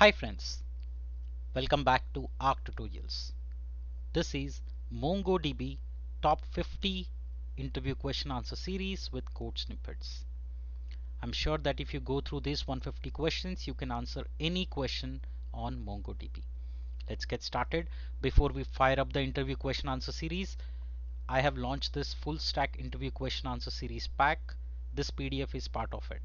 Hi friends, welcome back to Arc Tutorials. This is MongoDB Top 50 Interview Question Answer Series with code snippets. I'm sure that if you go through these 150 questions, you can answer any question on MongoDB. Let's get started. Before we fire up the interview question answer series, I have launched this Fullstack interview question answer series pack. This PDF is part of it.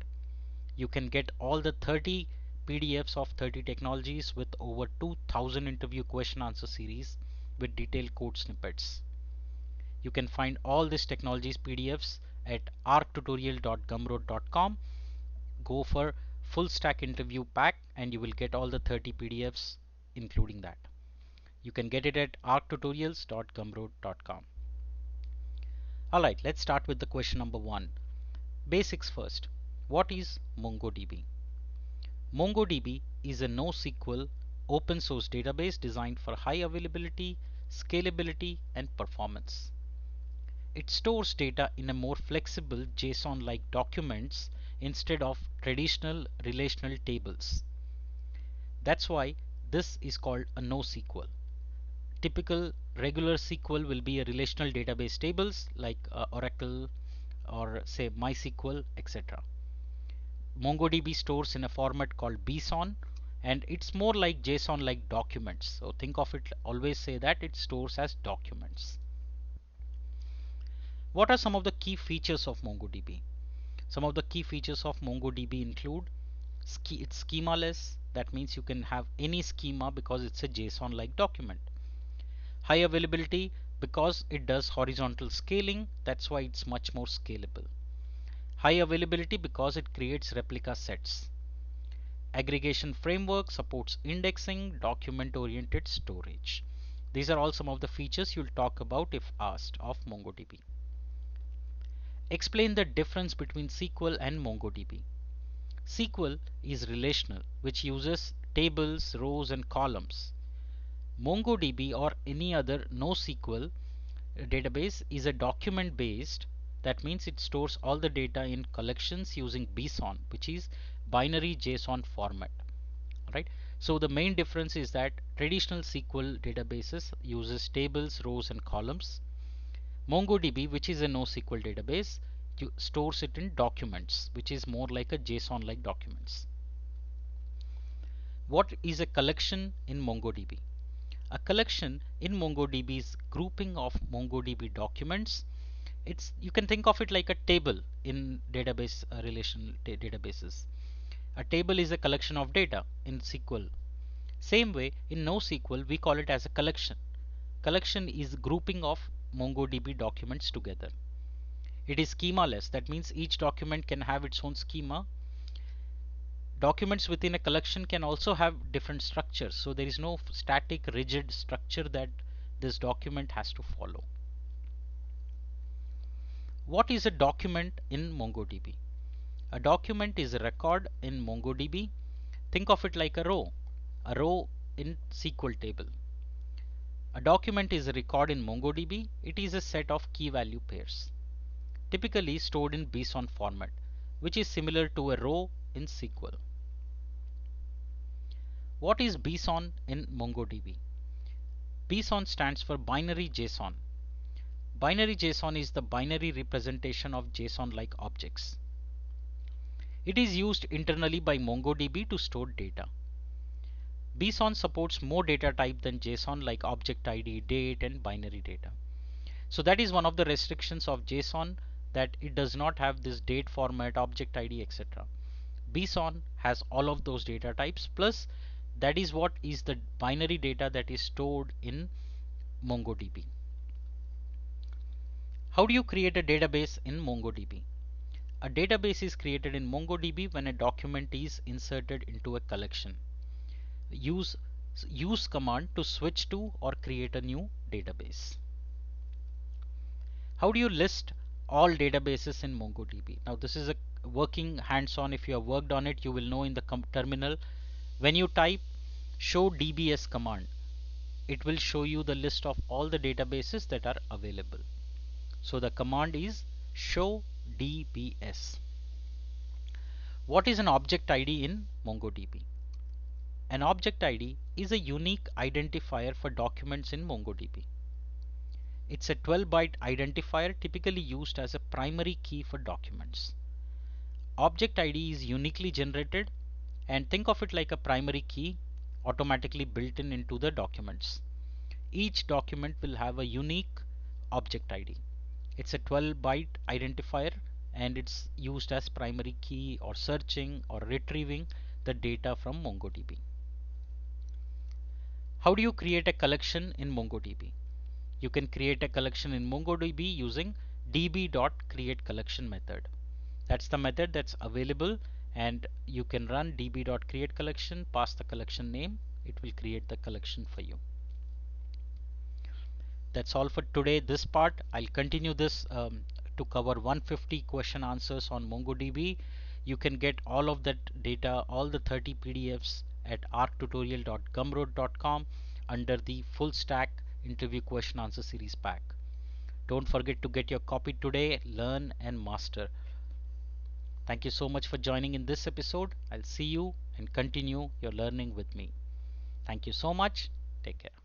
You can get all the 30 PDFs of 30 technologies with over 2000 interview question answer series with detailed code snippets. You can find all these technologies PDFs at arctutorial.gumroad.com. Go for full stack interview pack and you will get all the 30 PDFs including that. You can get it at arctutorials.gumroad.com. Alright, let's start with the question number 1. Basics first. What is MongoDB? MongoDB is a NoSQL open source database designed for high availability, scalability, and performance. It stores data in a more flexible JSON-like documents instead of traditional relational tables. That's why this is called a NoSQL. Typical regular SQL will be a relational database tables like Oracle or say MySQL, etc. MongoDB stores in a format called JSON and it's more like JSON like documents. So think of it, always say that it stores as documents. What are some of the key features of MongoDB? Some of the key features of MongoDB include it's schemaless. That means you can have any schema because it's a JSON like document. High availability because it does horizontal scaling. That's why it's much more scalable. High availability because it creates replica sets. Aggregation framework supports indexing, document-oriented storage. These are all some of the features you'll talk about if asked of MongoDB. Explain the difference between SQL and MongoDB. SQL is relational, which uses tables, rows, and columns. MongoDB or any other NoSQL database is a document based. That means it stores all the data in collections using JSON, which is binary JSON format. Right? So the main difference is that traditional SQL databases uses tables, rows, and columns. MongoDB, which is a NoSQL database, stores it in documents, which is more like a JSON-like documents. What is a collection in MongoDB? A collection in MongoDB is grouping of MongoDB documents. You can think of it like a table in database relational databases. A table is a collection of data in SQL. Same way in NoSQL we call it as a collection. Collection is grouping of MongoDB documents together. It is schemaless. That means each document can have its own schema. Documents within a collection can also have different structures. So there is no static rigid structure that this document has to follow. What is a document in MongoDB? A document is a record in MongoDB. Think of it like a row in SQL table. A document is a record in MongoDB. It is a set of key value pairs, typically stored in JSON format, which is similar to a row in SQL. What is JSON in MongoDB? JSON stands for binary JSON. Binary JSON is the binary representation of JSON-like objects. It is used internally by MongoDB to store data. JSON supports more data type than JSON like object ID, date, and binary data. So that is one of the restrictions of JSON, that it does not have this date format, object ID, etc. JSON has all of those data types, plus that is what is the binary data that is stored in MongoDB. How do you create a database in MongoDB? A database is created in MongoDB when a document is inserted into a collection. Use command to switch to or create a new database. How do you list all databases in MongoDB? Now this is a working hands-on. If you have worked on it, you will know in the terminal, when you type show dbs command, it will show you the list of all the databases that are available. So the command is show dbs. What is an object ID in MongoDB? An object ID is a unique identifier for documents in MongoDB. It's a 12-byte identifier typically used as a primary key for documents. Object ID is uniquely generated, and think of it like a primary key automatically built in into the documents. Each document will have a unique object ID. It's a 12-byte identifier and it's used as primary key or searching or retrieving the data from MongoDB. How do you create a collection in MongoDB? You can create a collection in MongoDB using db.createCollection method. That's the method that's available, and you can run db.createCollection, pass the collection name, it will create the collection for you. That's all for today. This part I'll continue this to cover 150 question answers on MongoDB. You can get all of that data, all the 30 PDFs at arctutorial.gumroad.com under the full stack interview question answer series pack. Don't forget to get your copy today. Learn and master. Thank you so much for joining in this episode. I'll see you and continue your learning with me. Thank you so much. Take care.